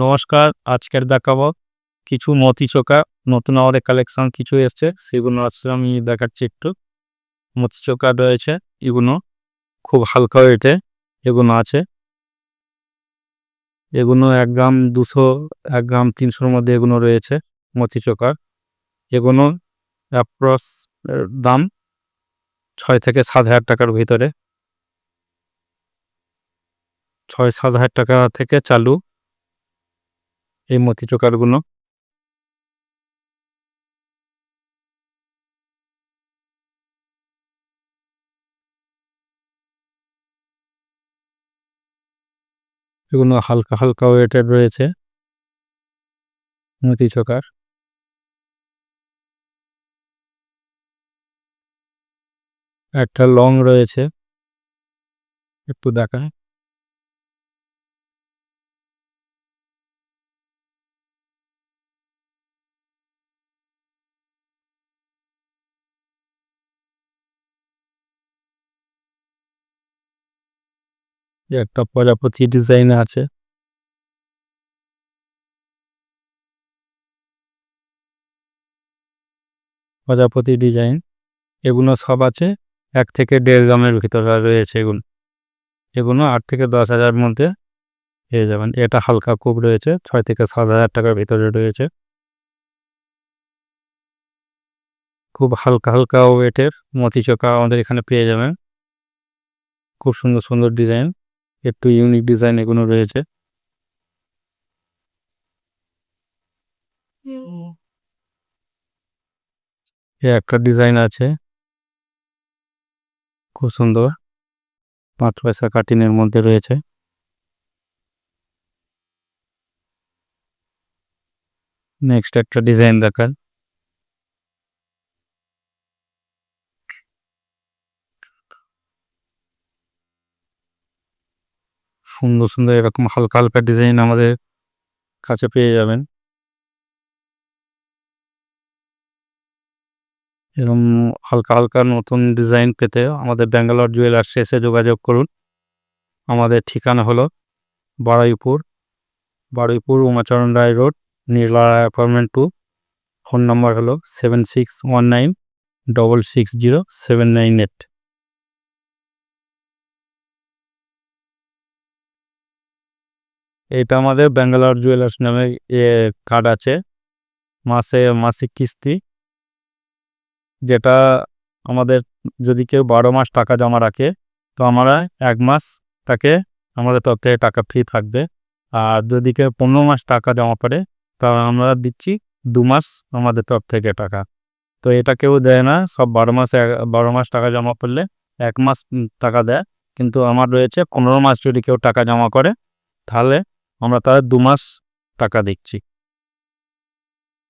নমস্কার। আজকের দেখাবো কিছু মতি চোকা। নতুন আমাদের কালেকশন কিছু এসছে, সেগুলো আজকে আমি দেখাচ্ছি একটু। মতি চোকা রয়েছে, এগুলো খুব হালকা ওয়েটে এগুলো আছে। এগুলো 1 গ্রাম 200, 1 গ্রাম 300-র মধ্যে এগুলো রয়েছে মতি চোকার। এগুলো অ্যাপ্রক্স দাম 6 থেকে 7 হাজার টাকার ভিতরে। 6-7 হাজার টাকা থেকে চালু এই মতি চোকারগুলো। এগুলো হালকা হালকা ওয়েটের রয়েছে মতি চোকার। একটা লং রয়েছে, একটু দেখায়। একটা প্রজাপতি ডিজাইন আছে। প্রজাপতি ডিজাইন এগুলো সব আছে 1 থেকে 1.5 গ্রামের ভিতরে রয়েছে। এগুলো এগুলো 8 থেকে 10 হাজার মধ্যে পেয়ে যাবেন। এটা হালকা খুব রয়েছে, 6 থেকে 7 হাজার টাকার ভিতরে রয়েছে। খুব হালকা হালকা ওয়েটের মতি চোকা আমাদের এখানে পেয়ে যাবেন। খুব সুন্দর সুন্দর ডিজাইন, একটু ইউনিক ডিজাইন এগুলো রয়েছে। একটা ডিজাইন আছে খুব সুন্দর, 5 পয়সা কাটিনের মধ্যে রয়েছে। নেক্সট একটা ডিজাইন দেখান। সুন্দর সুন্দর এরকম হালকা হালকা ডিজাইন আমাদের কাছে পেয়ে যাবেন। এরকম হালকা হালকা নতুন ডিজাইন পেতে আমাদের ব্যাঙ্গালোর জুয়েলার্স এসে যোগাযোগ করুন। আমাদের ঠিকানা হলো বারুইপুর উমাচরণ রায় রোড, নীলা অ্যাপার্টমেন্ট 2। ফোন নাম্বার হলো 7619660798। এটা আমাদের ব্যাঙ্গালোর জুয়েলার্স নামে কার্ড আছে, মাসিক কিস্তি, যেটা আমাদের যদি কেউ 12 মাস টাকা জমা রাখে তো আমরা 1 মাস তাকে আমাদের তরফ থেকে টাকা ফ্রি থাকবে। আর যদি কেউ 15 মাস টাকা জমা করে তা আমরা দিচ্ছি 2 মাস আমাদের তরফ থেকে টাকা। তো এটা কেউ দেয় না, সব 12 মাস টাকা জমা করলে 1 মাস টাকা দেয়। কিন্তু আমার রয়েছে 15 মাস যদি কেউ টাকা জমা করে তাহলে আমরা তার 2 মাস টাকা দিচ্ছি।